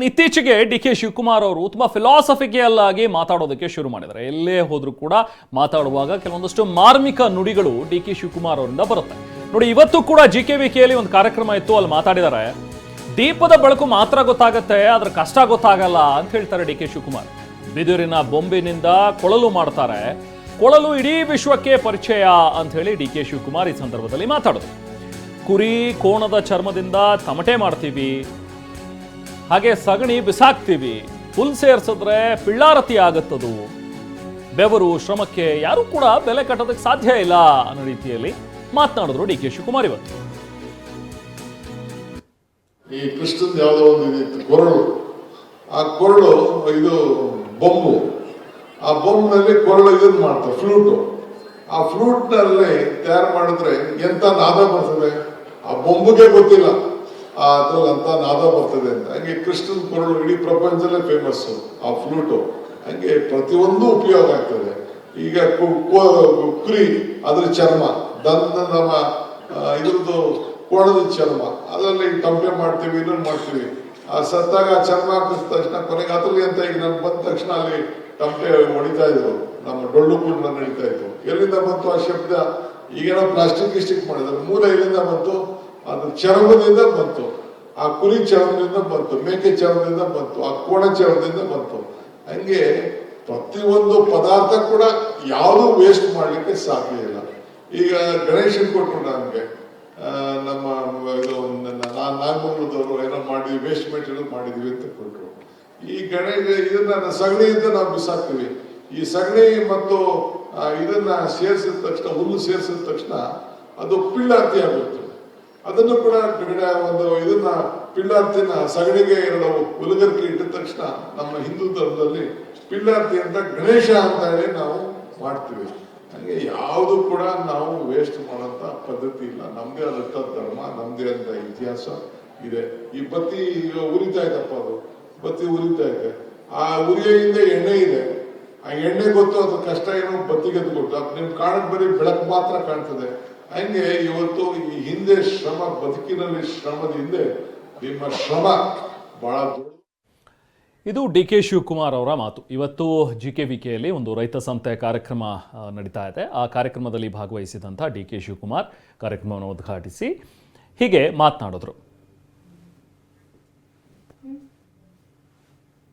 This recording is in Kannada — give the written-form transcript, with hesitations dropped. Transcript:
ಇತ್ತೀಚೆಗೆ ಡಿ.ಕೆ. ಶಿವಕುಮಾರ್ ಅವರು ತುಂಬಾ ಫಿಲಾಸಫಿಕಲ್ ಆಗಿ ಮಾತಾಡೋದಕ್ಕೆ ಶುರು ಮಾಡಿದ್ದಾರೆ. ಎಲ್ಲೇ ಹೋದ್ರೂ ಕೂಡ ಮಾತಾಡುವಾಗ ಕೆಲವೊಂದಷ್ಟು ಮಾರ್ಮಿಕ ನುಡಿಗಳು ಡಿ.ಕೆ. ಶಿವಕುಮಾರ್ ಅವರಿಂದ ಬರುತ್ತೆ. ನೋಡಿ, ಇವತ್ತು ಕೂಡ ಜಿಕೆವಿಕೆಯಲ್ಲಿ ಒಂದು ಕಾರ್ಯಕ್ರಮ ಇತ್ತು, ಅಲ್ಲಿ ಮಾತಾಡಿದ್ದಾರೆ. ದೀಪದ ಬೆಳಕು ಮಾತ್ರ ಗೊತ್ತಾಗತ್ತೆ, ಅದ್ರ ಕಷ್ಟ ಗೊತ್ತಾಗಲ್ಲ ಅಂತ ಹೇಳ್ತಾರೆ ಡಿ.ಕೆ. ಶಿವಕುಮಾರ್. ಬಿದಿರಿನ ಬೊಂಬಿನಿಂದ ಕೊಳಲು ಮಾಡ್ತಾರೆ, ಕೊಳಲು ಇಡೀ ವಿಶ್ವಕ್ಕೆ ಪರಿಚಯ ಅಂತ ಹೇಳಿ ಡಿ.ಕೆ. ಶಿವಕುಮಾರ್ ಈ ಸಂದರ್ಭದಲ್ಲಿ ಮಾತಾಡೋದು. ಕುರಿ ಕೋಣದ ಚರ್ಮದಿಂದ ತಮಟೆ ಮಾಡ್ತೀವಿ, ಹಾಗೆ ಸಗಣಿ ಬಿಸಾಕ್ತೀವಿ, ಹುಲ್ ಸೇರಿಸಿದ್ರೆ ಪಿಳ್ಳಾರತಿ ಆಗುತ್ತದು, ಬೆವರು ಶ್ರಮಕ್ಕೆ ಯಾರು ಕೂಡ ಬೆಲೆ ಕಟ್ಟೋದಕ್ಕೆ ಸಾಧ್ಯ ಇಲ್ಲ ಅನ್ನೋ ರೀತಿಯಲ್ಲಿ ಮಾತನಾಡಿದ್ರು ಡಿ.ಕೆ. ಶಿವಕುಮಾರ್. ಇವತ್ತು ಈ ಕೃಷ್ಣದ ಯಾವುದೋ ಒಂದು ಕೊರಳು, ಆ ಕೊರಳು ಇದು ಬೊಂಬು, ಆ ಬೊಂಬಿನಲ್ಲಿ ಕೊರಳು ಇದನ್ನ ಮಾಡ್ತಾರೆ ಫ್ಲೂಟು. ಆ ಫ್ಲೂಟ್ ನಲ್ಲಿ ತಯಾರು ಮಾಡಿದ್ರೆ ಎಂತ ನಾದ ಬರ್ತದೆ ಆ ಬೊಂಬುಗೆ ಗೊತ್ತಿಲ್ಲ, ಅದ್ರಲ್ಲಿ ಅಂತ ನಾದ ಬರ್ತದೆ ಅಂತ. ಹಂಗೆ ಕೃಷ್ಣನ ಕೊರಳು ಇಡೀ ಪ್ರಪಂಚದಲ್ಲೇ ಫೇಮಸ್, ಆ ಫ್ಲೂಟು. ಹಂಗೆ ಪ್ರತಿಯೊಂದು ಉಪಯೋಗ ಆಗ್ತದೆ. ಈಗ ಕುರಿ ಅದ್ರ ಚರ್ಮ, ನಮ್ಮ ಇದ್ರದ್ದು ಕೋಣದ ಚರ್ಮ, ಅದರಲ್ಲಿ ಟಂಪೆ ಮಾಡ್ತೀವಿ, ಇನ್ನೊಂದು ಮಾಡ್ತೀವಿ. ಆ ಸತ್ತಾಗ ಚರ್ಮ ಹಾಕಿದ ತಕ್ಷಣ ಕೊನೆಗೆ ಅದ್ರಲ್ಲಿ ಅಂತ ಈಗ ನಾನು ಬಂದ ತಕ್ಷಣ ಅಲ್ಲಿ ಟಂಪೆ ಹೊಡಿತಾ ಇದ್ರು, ನಮ್ಮ ಡೊಳ್ಳು ಕೂಡ ನಡೀತಾ ಇತ್ತು. ಎಲ್ಲಿಂದ ಬಂತು ಆ ಶಬ್ದ? ಈಗೇನೋ ಪ್ಲಾಸ್ಟಿಕ್ ಮಾಡಿದ್ರು, ಮೂಲ ಎಲ್ಲಿಂದ ಬಂತು? ಅದು ಚರ್ಮದಿಂದ ಬಂತು, ಆ ಕುರಿ ಚರ್ಮದಿಂದ ಬಂತು, ಮೇಕೆ ಚರ್ಮದಿಂದ ಬಂತು, ಆ ಕೋಣ ಚರ್ಮದಿಂದ ಬಂತು. ಹಂಗೆ ಪ್ರತಿಯೊಂದು ಪದಾರ್ಥ ಕೂಡ ಯಾವುದು ವೇಸ್ಟ್ ಮಾಡ್ಲಿಕ್ಕೆ ಸಾಧ್ಯ ಇಲ್ಲ. ಈಗ ಗಣೇಶನ್ ಕೊಟ್ಟರು ನಮ್ಗೆ, ನಮ್ಮ ಇದು ನಾಗಮಂಗಲದವರು ಏನೋ ಮಾಡಿದ್ವಿ, ವೇಸ್ಟ್ ಮೆಟೀರಿಯಲ್ ಮಾಡಿದ್ವಿ ಅಂತ ಕೊಟ್ಟರು. ಈ ಗಣೇಶ ಇದನ್ನ ಸಗಣಿಯಿಂದ ನಾವು ಬಿಸಾಕ್ತೀವಿ. ಈ ಸಗಣಿ ಮತ್ತು ಇದನ್ನ ಸೇರಿಸಿದ ತಕ್ಷಣ, ಹುಲ್ಲು ಸೇರಿಸಿದ ತಕ್ಷಣ ಅದು ಪಿಳ್ಳಾರ್ತಿ ಆಗುತ್ತೆ. ಅದನ್ನು ಕೂಡ ಒಂದು ಇದನ್ನ ಪಿಳ್ಳಾರ್ತಿನ ಸಗಣಿಗೆ ಎರಡು ಉಲಗರ್ಕೆ ಇಟ್ಟ ತಕ್ಷಣ ನಮ್ಮ ಹಿಂದೂ ಧರ್ಮದಲ್ಲಿ ಪಿಳ್ಳಾರ್ತಿ ಅಂತ ಗಣೇಶ ಅಂತ ಹೇಳಿ ನಾವು ಮಾಡ್ತೀವಿ. ಹಂಗೆ ಯಾವುದು ಕೂಡ ನಾವು ವೇಸ್ಟ್ ಮಾಡೋಂಥ ಪದ್ಧತಿ ಇಲ್ಲ. ನಮ್ದೇ ಆದಂತ ಧರ್ಮ, ನಮ್ದೇ ಆದಂತ ಇತಿಹಾಸ ಇದೆ. ಈ ಬತ್ತಿ ಉರಿತಾ ಇದೆಪ್ಪ, ಅದು ಬತ್ತಿ ಉರಿತಾ ಇದೆ, ಆ ಉರಿಯಿಂದ ಎಣ್ಣೆ ಇದೆ. ಆ ಎಣ್ಣೆ ಗೊತ್ತು, ಅದ್ರ ಕಷ್ಟ ಏನೋ ಬತ್ತಿಗೆ ಅದು ಗೊತ್ತು. ನಿಮ್ ಕಾಣಕ್ ಬರೀ ಬೆಳಕು ಮಾತ್ರ ಕಾಣ್ತದೆ. ಹಂಗೆ ಇವತ್ತು ಈ ಹಿಂದೆ ಶ್ರಮ, ಬದುಕಿನಲ್ಲಿ ಶ್ರಮದ ಹಿಂದೆ ನಿಮ್ಮ ಶ್ರಮ ಬಹಳ ದೊಡ್ಡ. ಇದು ಡಿ.ಕೆ. ಶಿವಕುಮಾರ್ ಅವರ ಮಾತು. ಇವತ್ತು ಜಿಕೆವಿಕೆಯಲ್ಲಿ ಒಂದು ರೈತ ಸಂತೆ ಕಾರ್ಯಕ್ರಮ ನಡೀತಾ ಇದೆ. ಆ ಕಾರ್ಯಕ್ರಮದಲ್ಲಿ ಭಾಗವಹಿಸಿದಂಥ ಡಿ.ಕೆ. ಶಿವಕುಮಾರ್ ಕಾರ್ಯಕ್ರಮವನ್ನು ಉದ್ಘಾಟಿಸಿ ಹೀಗೆ ಮಾತನಾಡಿದ್ರು.